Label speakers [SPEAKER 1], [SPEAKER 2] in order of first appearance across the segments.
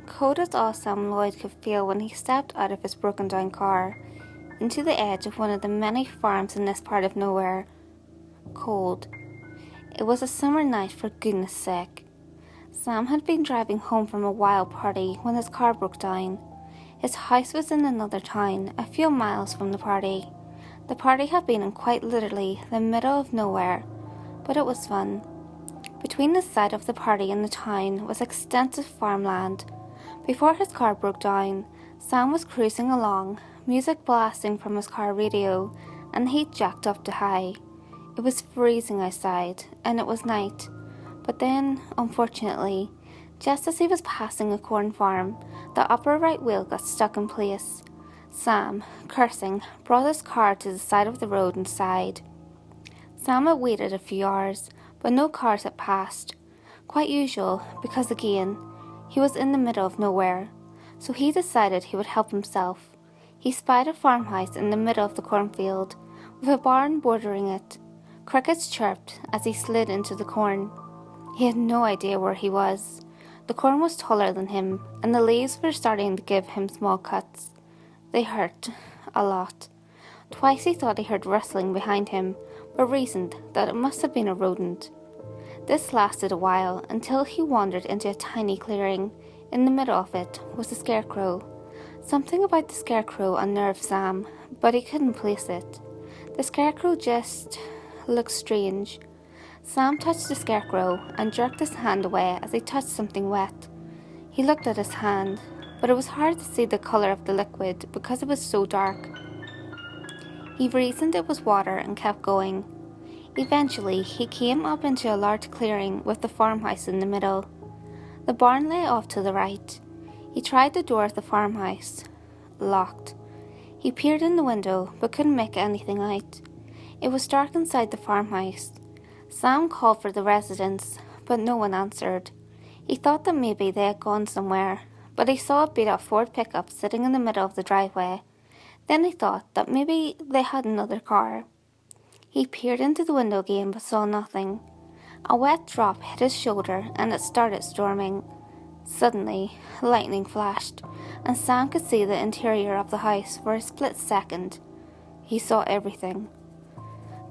[SPEAKER 1] cold as all Sam Lloyd could feel when he stepped out of his broken down car into the edge of one of the many farms in this part of nowhere. Cold. It was a summer night, for goodness sake. Sam had been driving home from a wild party when his car broke down. His house was in another town, a few miles from the party. The party had been in quite literally the middle of nowhere, but it was fun. Between the site of the party and the town was extensive farmland. Before his car broke down, Sam was cruising along, music blasting from his car radio, and the heat jacked up to high. It was freezing outside, and it was night. But then, unfortunately, just as he was passing a corn farm, the upper right wheel got stuck in place. Sam, cursing, brought his car to the side of the road and sighed. Sam had waited a few hours, but no cars had passed. Quite usual, because again, he was in the middle of nowhere, so he decided he would help himself. He spied a farmhouse in the middle of the cornfield, with a barn bordering it. Crickets chirped as he slid into the corn. He had no idea where he was. The corn was taller than him, and the leaves were starting to give him small cuts. They hurt, a lot. Twice he thought he heard rustling behind him, but reasoned that it must have been a rodent. This lasted a while, until he wandered into a tiny clearing. In the middle of it was a scarecrow. Something about the scarecrow unnerved Sam, but he couldn't place it. The scarecrow just looked strange. Sam touched the scarecrow and jerked his hand away as he touched something wet. He looked at his hand, but it was hard to see the colour of the liquid because it was so dark. He reasoned it was water and kept going. Eventually, he came up into a large clearing with the farmhouse in the middle. The barn lay off to the right. He tried the door of the farmhouse. Locked. He peered in the window, but couldn't make anything out. It was dark inside the farmhouse. Sam called for the residents, but no one answered. He thought that maybe they had gone somewhere, but he saw a beat-up Ford pickup sitting in the middle of the driveway. Then he thought that maybe they had another car. He peered into the window again, but saw nothing. A wet drop hit his shoulder, and it started storming. Suddenly, lightning flashed, and Sam could see the interior of the house for a split second. He saw everything.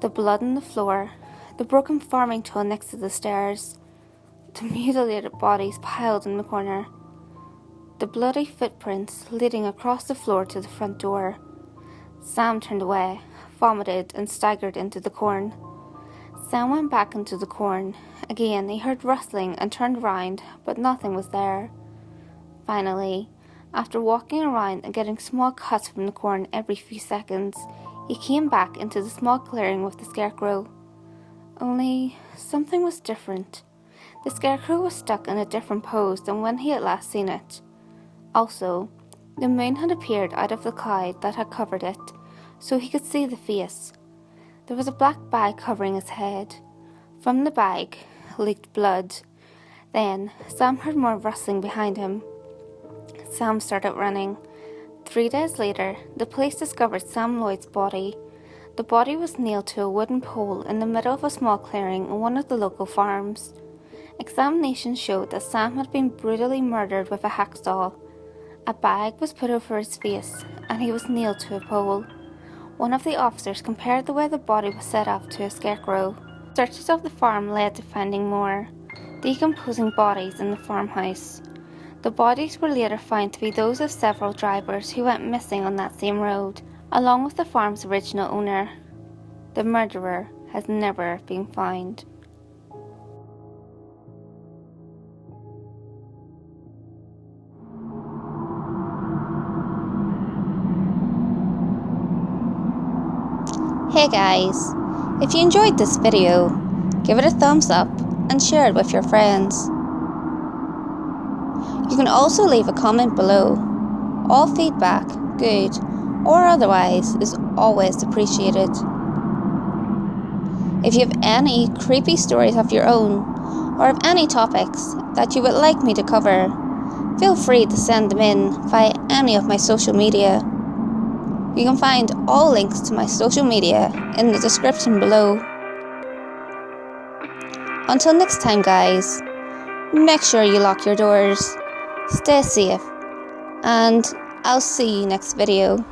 [SPEAKER 1] The blood on the floor, the broken farming tool next to the stairs, the mutilated bodies piled in the corner, the bloody footprints leading across the floor to the front door. Sam turned away, vomited, and staggered into the corn. Sam went back into the corn. Again, he heard rustling and turned round, but nothing was there. Finally, after walking around and getting small cuts from the corn every few seconds, he came back into the small clearing with the scarecrow. Only, something was different. The scarecrow was stuck in a different pose than when he had last seen it. Also, the moon had appeared out of the cloud that had covered it, so he could see the face. There was a black bag covering his head. From the bag leaked blood. Then Sam heard more rustling behind him. Sam started running. 3 days later, the police discovered Sam Lloyd's body. The body was nailed to a wooden pole in the middle of a small clearing in one of the local farms. Examination showed that Sam had been brutally murdered with a hacksaw. A bag was put over his face, and he was nailed to a pole. One of the officers compared the way the body was set up to a scarecrow. Searches of the farm led to finding more decomposing bodies in the farmhouse. The bodies were later found to be those of several drivers who went missing on that same road, along with the farm's original owner. The murderer has never been found. Hey guys, if you enjoyed this video, give it a thumbs up and share it with your friends. You can also leave a comment below. All feedback, good or otherwise, is always appreciated. If you have any creepy stories of your own, or of any topics that you would like me to cover, feel free to send them in via any of my social media. You can find all links to my social media in the description below. Until next time guys, make sure you lock your doors stay safe, and I'll see you next video.